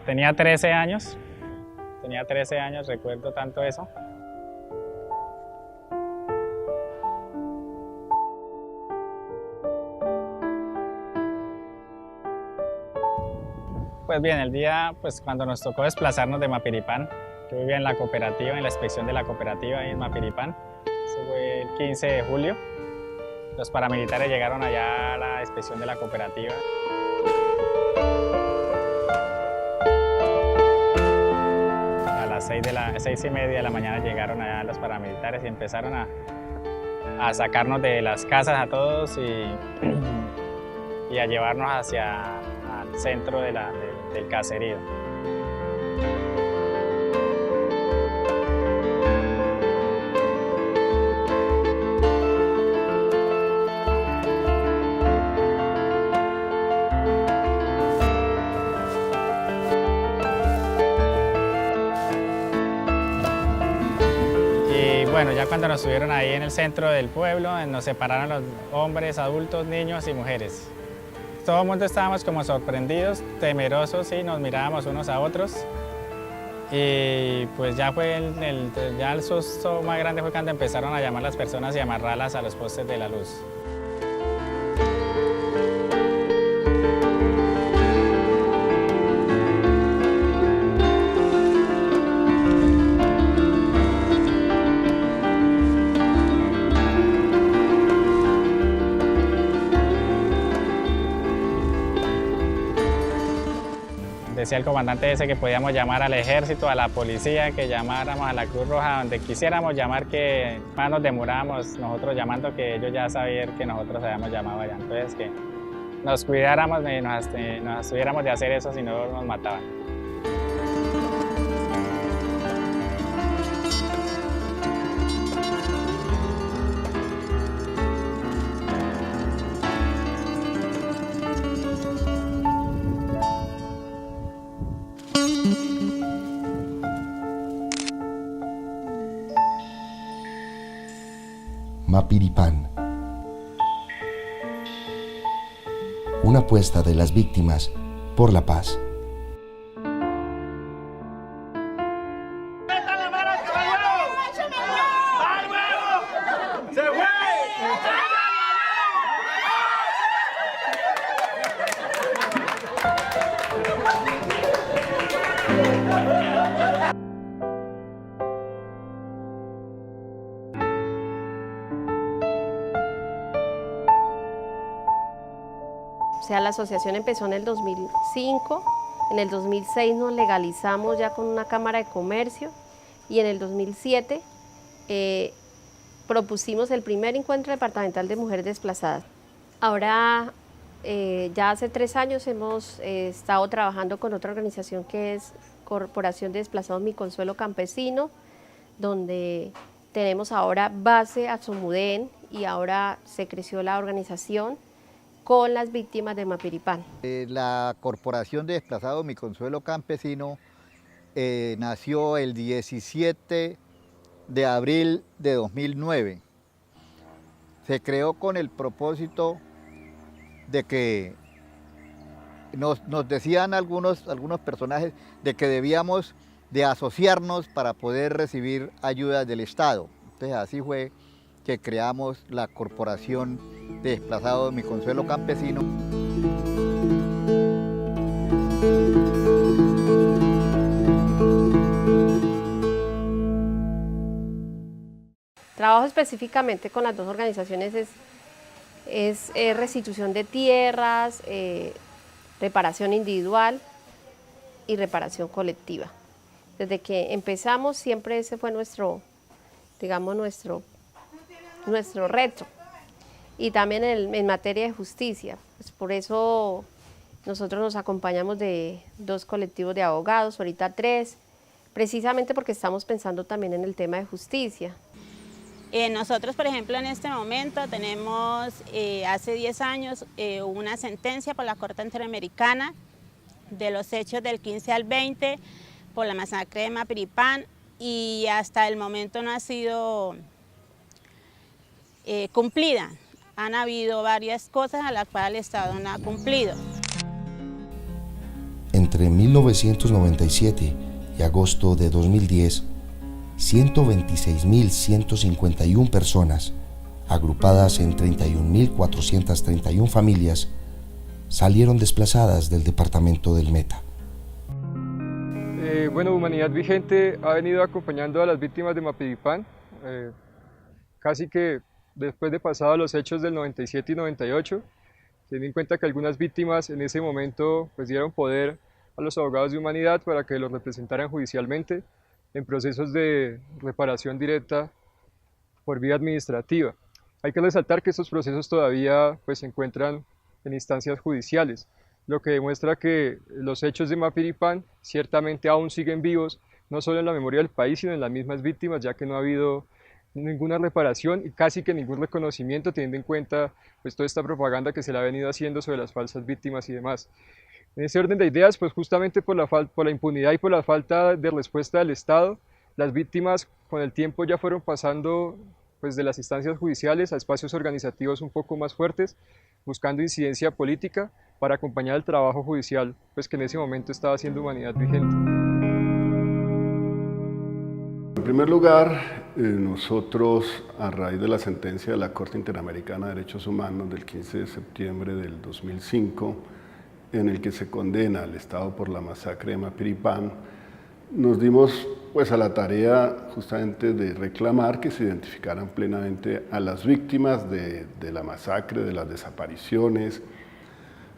Tenía 13 años, recuerdo tanto eso. Pues bien, el día cuando nos tocó desplazarnos de Mapiripán, yo vivía en la cooperativa, en la inspección de la cooperativa ahí en Mapiripán, eso fue el 15 de julio. Los paramilitares llegaron allá a la inspección de la cooperativa. A las 6:30 de la mañana llegaron allá los paramilitares y empezaron a sacarnos de las casas a todos y a llevarnos hacia el centro del caserío. Bueno, ya cuando nos subieron ahí en el centro del pueblo, nos separaron los hombres, adultos, niños y mujeres. Todo el mundo estábamos como sorprendidos, temerosos, y nos mirábamos unos a otros. Y pues ya el susto más grande fue cuando empezaron a llamar a las personas y amarrarlas a los postes de la luz. Decía el comandante ese que podíamos llamar al ejército, a la policía, que llamáramos a la Cruz Roja, donde quisiéramos llamar, que más nos demorábamos nosotros llamando, que ellos ya sabían que nosotros habíamos llamado allá. Entonces que nos cuidáramos y nos abstuviéramos de hacer eso, si no nos mataban. Mapiripán. Una apuesta de las víctimas por la paz. O sea, la asociación empezó en el 2005, en el 2006 nos legalizamos ya con una cámara de comercio y en el 2007 propusimos el primer encuentro departamental de mujeres desplazadas. Ahora, ya hace 3 años hemos estado trabajando con otra organización que es Corporación de Desplazados Mi Consuelo Campesino, donde tenemos ahora base a Somudén y ahora se creció la organización con las víctimas de Mapiripán. La Corporación de Desplazados Mi Consuelo Campesino nació el 17 de abril de 2009. Se creó con el propósito de que nos decían algunos personajes de que debíamos de asociarnos para poder recibir ayudas del Estado. Entonces así fue que creamos la Corporación de Desplazados Mi Consuelo Campesino. Trabajo específicamente con las dos organizaciones es restitución de tierras, reparación individual y reparación colectiva. Desde que empezamos siempre ese fue nuestro reto. Y también en materia de justicia, pues por eso nosotros nos acompañamos de 2 colectivos de abogados, ahorita 3, precisamente porque estamos pensando también en el tema de justicia. Nosotros, por ejemplo, en este momento tenemos, hace 10 años, una sentencia por la Corte Interamericana de los hechos del 15 al 20 por la masacre de Mapiripán, y hasta el momento no ha sido cumplida. Han habido varias cosas a las cuales el Estado no ha cumplido. entre 1997 y agosto de 2010, 126.151 personas, agrupadas en 31.431 familias, salieron desplazadas del departamento del Meta. Bueno, Humanidad Vigente ha venido acompañando a las víctimas de Mapiripán, casi que después de pasados los hechos del 97 y 98, teniendo en cuenta que algunas víctimas en ese momento pues dieron poder a los abogados de Humanidad para que los representaran judicialmente en procesos de reparación directa por vía administrativa. Hay que resaltar que estos procesos todavía pues, se encuentran en instancias judiciales, lo que demuestra que los hechos de Mapiripán ciertamente aún siguen vivos, no solo en la memoria del país, sino en las mismas víctimas, ya que no ha habido ninguna reparación y casi que ningún reconocimiento, teniendo en cuenta pues, toda esta propaganda que se le ha venido haciendo sobre las falsas víctimas y demás. En ese orden de ideas, pues justamente por la impunidad y por la falta de respuesta del Estado, las víctimas con el tiempo ya fueron pasando pues, de las instancias judiciales a espacios organizativos un poco más fuertes, buscando incidencia política para acompañar el trabajo judicial pues, que en ese momento estaba haciendo Humanidad Vigente. En primer lugar, nosotros, a raíz de la sentencia de la Corte Interamericana de Derechos Humanos del 15 de septiembre del 2005, en el que se condena al Estado por la masacre de Mapiripán, nos dimos pues, a la tarea justamente de reclamar que se identificaran plenamente a las víctimas de la masacre, de las desapariciones,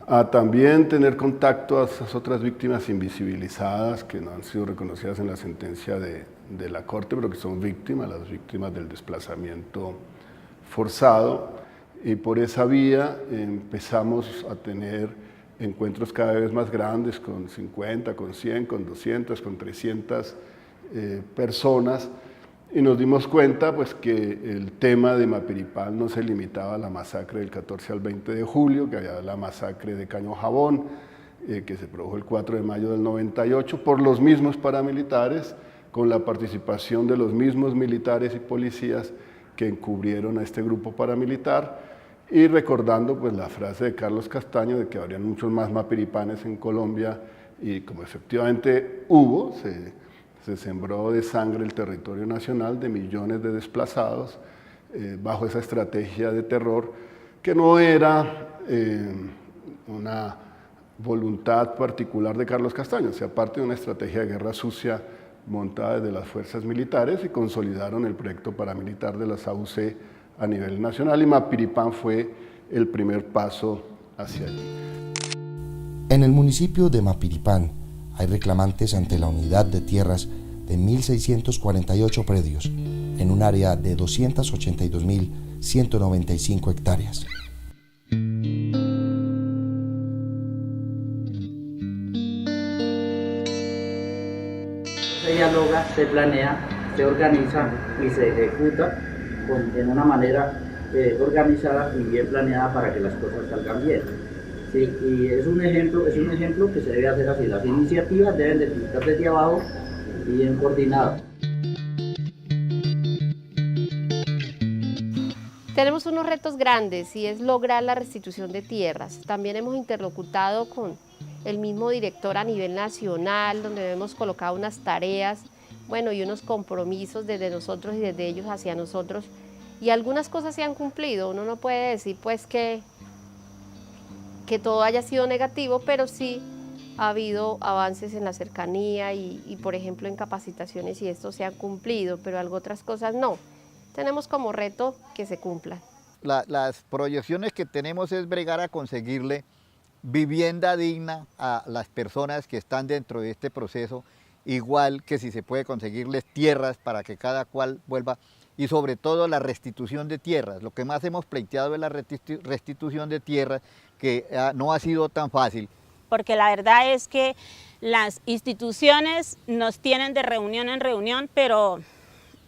a también tener contacto a esas otras víctimas invisibilizadas que no han sido reconocidas en la sentencia de la Corte, pero que son víctimas, las víctimas del desplazamiento forzado. Y por esa vía empezamos a tener encuentros cada vez más grandes, con 50, con 100, con 200, con 300 personas, y nos dimos cuenta pues, que el tema de Mapiripán no se limitaba a la masacre del 14 al 20 de julio, que había la masacre de Caño Jabón, que se produjo el 4 de mayo del 98, por los mismos paramilitares, con la participación de los mismos militares y policías que encubrieron a este grupo paramilitar, y recordando pues, la frase de Carlos Castaño de que habrían muchos más Mapiripanes en Colombia, y como efectivamente hubo, se sembró de sangre el territorio nacional, de millones de desplazados, bajo esa estrategia de terror, que no era una voluntad particular de Carlos Castaño, o sea, parte de una estrategia de guerra sucia montada desde las fuerzas militares, y consolidaron el proyecto paramilitar de las AUC a nivel nacional, y Mapiripán fue el primer paso hacia allí. En el municipio de Mapiripán hay reclamantes ante la unidad de tierras de 1.648 predios en un área de 282.195 hectáreas. Se dialoga, se planea, se organiza y se ejecuta en una manera organizada y bien planeada para que las cosas salgan bien. Sí, y es un ejemplo que se debe hacer así. Las iniciativas deben de pintar desde abajo y bien coordinadas. Tenemos unos retos grandes y es lograr la restitución de tierras. También hemos interlocutado con el mismo director a nivel nacional, donde hemos colocado unas tareas, bueno, y unos compromisos desde nosotros y desde ellos hacia nosotros, y algunas cosas se han cumplido. Uno no puede decir pues que todo haya sido negativo, pero sí ha habido avances en la cercanía y por ejemplo en capacitaciones, y esto se han cumplido, pero otras cosas no. Tenemos como reto que se cumplan. Las proyecciones que tenemos es bregar a conseguirle vivienda digna a las personas que están dentro de este proceso, igual que si se puede conseguirles tierras para que cada cual vuelva, y sobre todo la restitución de tierras. Lo que más hemos pleiteado es la restitución de tierras, que no ha sido tan fácil. Porque la verdad es que las instituciones nos tienen de reunión en reunión, pero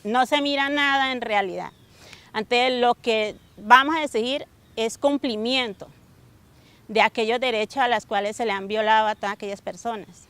no se mira nada en realidad. Ante lo que vamos a exigir es cumplimiento de aquellos derechos a los cuales se le han violado a todas aquellas personas.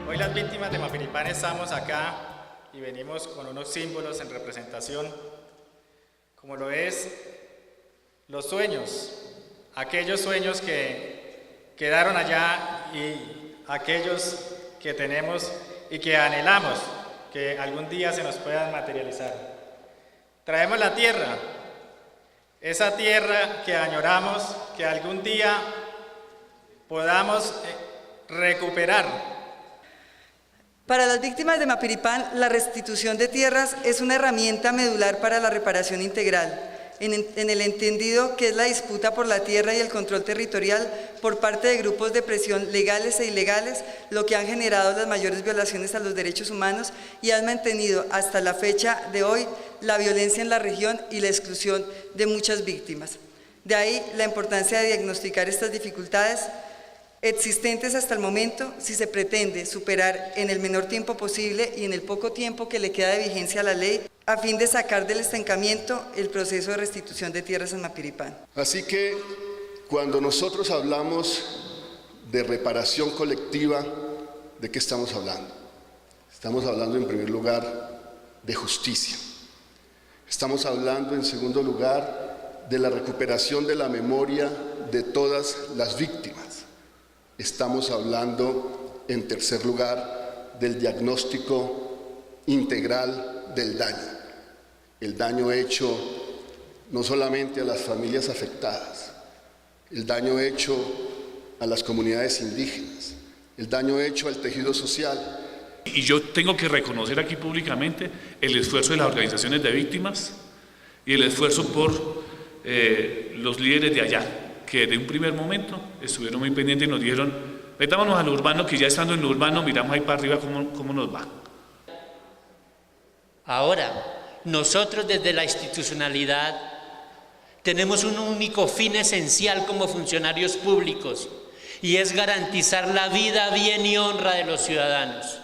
Hoy las víctimas de Mapiripán estamos acá y venimos con unos símbolos en representación, como lo es los sueños, aquellos sueños que quedaron allá y aquellos que tenemos y que anhelamos que algún día se nos puedan materializar. Traemos la tierra, esa tierra que añoramos, que algún día podamos recuperar. Para las víctimas de Mapiripán, la restitución de tierras es una herramienta medular para la reparación integral, en el entendido que es la disputa por la tierra y el control territorial por parte de grupos de presión legales e ilegales, lo que han generado las mayores violaciones a los derechos humanos y han mantenido hasta la fecha de hoy la violencia en la región y la exclusión de muchas víctimas. De ahí la importancia de diagnosticar estas dificultades existentes hasta el momento si se pretende superar en el menor tiempo posible y en el poco tiempo que le queda de vigencia a la ley a fin de sacar del estancamiento el proceso de restitución de tierras en Mapiripán. Así que cuando nosotros hablamos de reparación colectiva, ¿de qué estamos hablando? Estamos hablando en primer lugar de justicia. Estamos hablando en segundo lugar de la recuperación de la memoria de todas las víctimas. Estamos hablando, en tercer lugar, del diagnóstico integral del daño. El daño hecho no solamente a las familias afectadas, el daño hecho a las comunidades indígenas, el daño hecho al tejido social. Y yo tengo que reconocer aquí públicamente el esfuerzo de las organizaciones de víctimas y el esfuerzo por los líderes de allá, que de un primer momento estuvieron muy pendientes y nos dijeron, metámonos al urbano, que ya estando en lo urbano miramos ahí para arriba cómo nos va. Ahora, nosotros desde la institucionalidad tenemos un único fin esencial como funcionarios públicos y es garantizar la vida, bien y honra de los ciudadanos.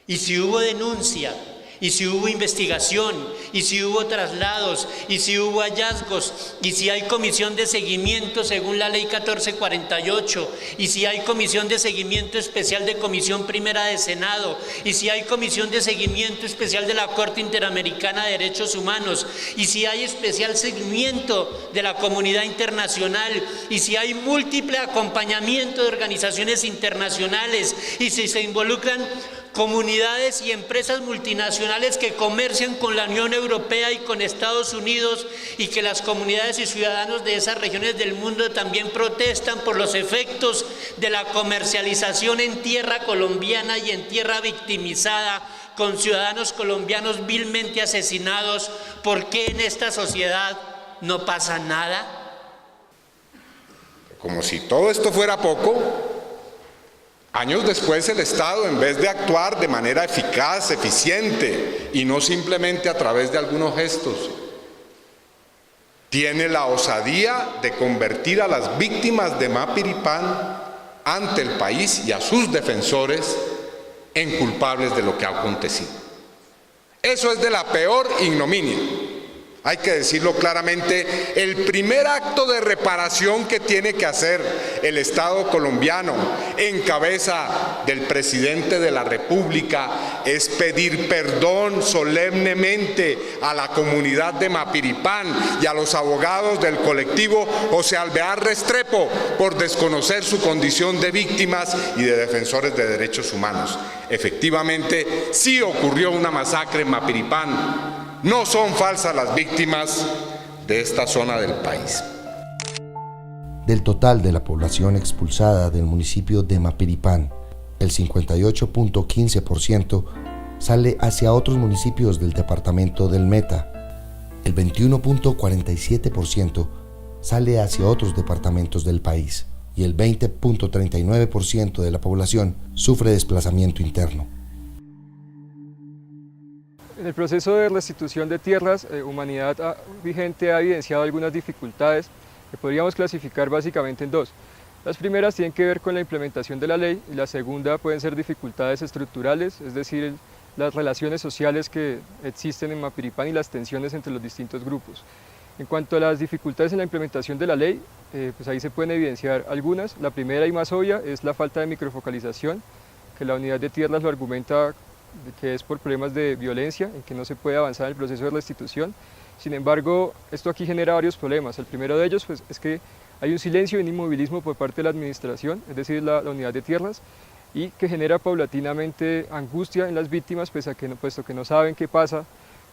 Y si hubo denuncia, y si hubo investigación, y si hubo traslados, y si hubo hallazgos, y si hay comisión de seguimiento según la ley 1448, y si hay comisión de seguimiento especial de Comisión Primera de Senado, y si hay comisión de seguimiento especial de la Corte Interamericana de Derechos Humanos, y si hay especial seguimiento de la comunidad internacional, y si hay múltiple acompañamiento de organizaciones internacionales, y si se involucran comunidades y empresas multinacionales que comercian con la Unión Europea y con Estados Unidos y que las comunidades y ciudadanos de esas regiones del mundo también protestan por los efectos de la comercialización en tierra colombiana y en tierra victimizada con ciudadanos colombianos vilmente asesinados. ¿Por qué en esta sociedad no pasa nada? Como si todo esto fuera poco, años después el Estado, en vez de actuar de manera eficaz, eficiente y no simplemente a través de algunos gestos, tiene la osadía de convertir a las víctimas de Mapiripán ante el país y a sus defensores en culpables de lo que ha acontecido. Eso es de la peor ignominia. Hay que decirlo claramente, el primer acto de reparación que tiene que hacer el Estado colombiano en cabeza del presidente de la República es pedir perdón solemnemente a la comunidad de Mapiripán y a los abogados del colectivo José Alvear Restrepo por desconocer su condición de víctimas y de defensores de derechos humanos. Efectivamente, sí ocurrió una masacre en Mapiripán. No son falsas las víctimas de esta zona del país. Del total de la población expulsada del municipio de Mapiripán, El 58.15% sale hacia otros municipios del departamento del Meta. El 21.47% sale hacia otros departamentos del país y el 20.39% de la población sufre desplazamiento interno. En el proceso de restitución de tierras, Humanidad Vigente ha evidenciado algunas dificultades que podríamos clasificar básicamente en dos. Las primeras tienen que ver con la implementación de la ley y la segunda pueden ser dificultades estructurales, es decir, las relaciones sociales que existen en Mapiripán y las tensiones entre los distintos grupos. En cuanto a las dificultades en la implementación de la ley, pues ahí se pueden evidenciar algunas. La primera y más obvia es la falta de microfocalización, que la unidad de tierras lo argumenta que es por problemas de violencia, en que no se puede avanzar en el proceso de restitución. Sin embargo, esto aquí genera varios problemas. El primero de ellos pues, es que hay un silencio y un inmovilismo por parte de la administración, es decir, la unidad de tierras, y que genera paulatinamente angustia en las víctimas, puesto que no saben qué pasa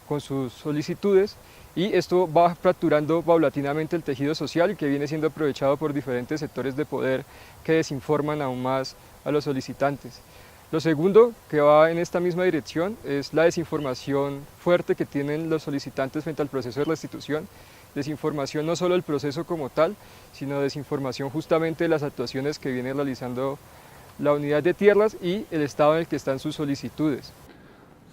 con sus solicitudes, y esto va fracturando paulatinamente el tejido social que viene siendo aprovechado por diferentes sectores de poder que desinforman aún más a los solicitantes. Lo segundo, que va en esta misma dirección, es la desinformación fuerte que tienen los solicitantes frente al proceso de restitución. Desinformación no solo del proceso como tal, sino desinformación justamente de las actuaciones que viene realizando la unidad de tierras y el estado en el que están sus solicitudes.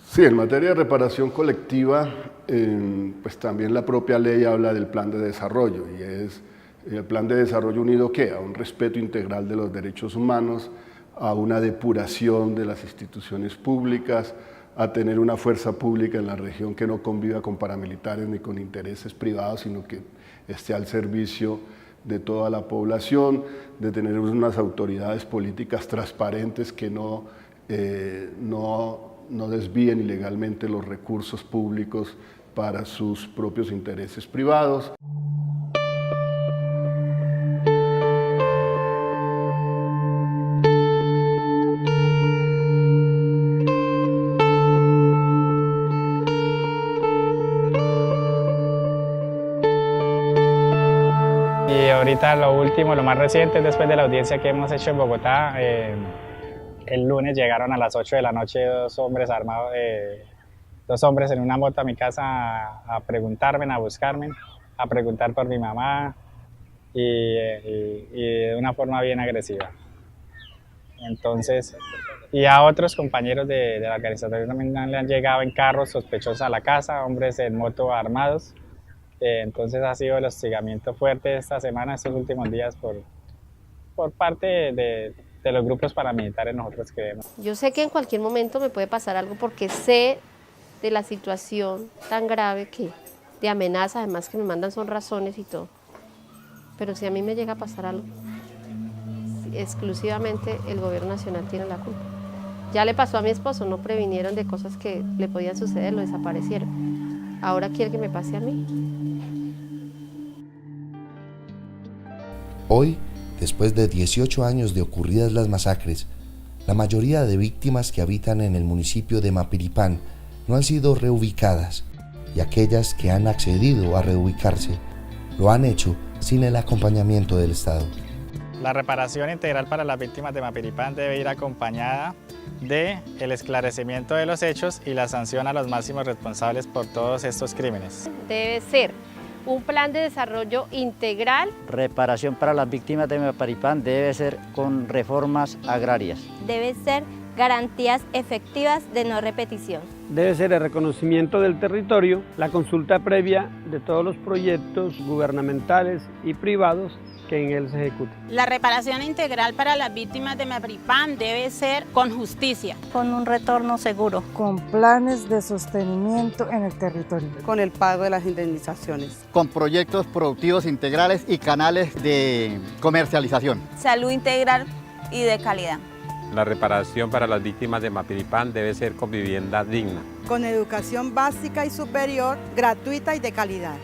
Sí, en materia de reparación colectiva, pues también la propia ley habla del plan de desarrollo, y es el plan de desarrollo unido ¿qué? A un respeto integral de los derechos humanos, a una depuración de las instituciones públicas, a tener una fuerza pública en la región que no conviva con paramilitares ni con intereses privados, sino que esté al servicio de toda la población, de tener unas autoridades políticas transparentes que no desvíen ilegalmente los recursos públicos para sus propios intereses privados. Y ahorita lo último, lo más reciente, después de la audiencia que hemos hecho en Bogotá, el lunes llegaron a las 8 de la noche dos hombres armados, dos hombres en una moto a mi casa a preguntarme, a buscarme, a preguntar por mi mamá y de una forma bien agresiva. Entonces, y a otros compañeros de la organización también le han llegado en carros sospechosos a la casa, hombres en moto armados. Entonces ha sido el hostigamiento fuerte esta semana, estos últimos días, por parte de los grupos paramilitares nosotros creemos. Yo sé que en cualquier momento me puede pasar algo porque sé de la situación tan grave de amenazas, además que me mandan son razones y todo. Pero si a mí me llega a pasar algo, exclusivamente el gobierno nacional tiene la culpa. Ya le pasó a mi esposo, no previnieron de cosas que le podían suceder, lo desaparecieron. Ahora quiere que me pase a mí. Hoy, después de 18 años de ocurridas las masacres, la mayoría de víctimas que habitan en el municipio de Mapiripán no han sido reubicadas, y aquellas que han accedido a reubicarse lo han hecho sin el acompañamiento del Estado. La reparación integral para las víctimas de Mapiripán debe ir acompañada del esclarecimiento de los hechos y la sanción a los máximos responsables por todos estos crímenes. Debe ser un plan de desarrollo integral. Reparación para las víctimas de Mapiripán debe ser con reformas agrarias. Debe ser garantías efectivas de no repetición. Debe ser el reconocimiento del territorio, la consulta previa de todos los proyectos gubernamentales y privados que en él se ejecuten. La reparación integral para las víctimas de Mapiripán debe ser con justicia. Con un retorno seguro. Con planes de sostenimiento en el territorio. Con el pago de las indemnizaciones. Con proyectos productivos integrales y canales de comercialización. Salud integral y de calidad. La reparación para las víctimas de Mapiripán debe ser con vivienda digna. Con educación básica y superior, gratuita y de calidad.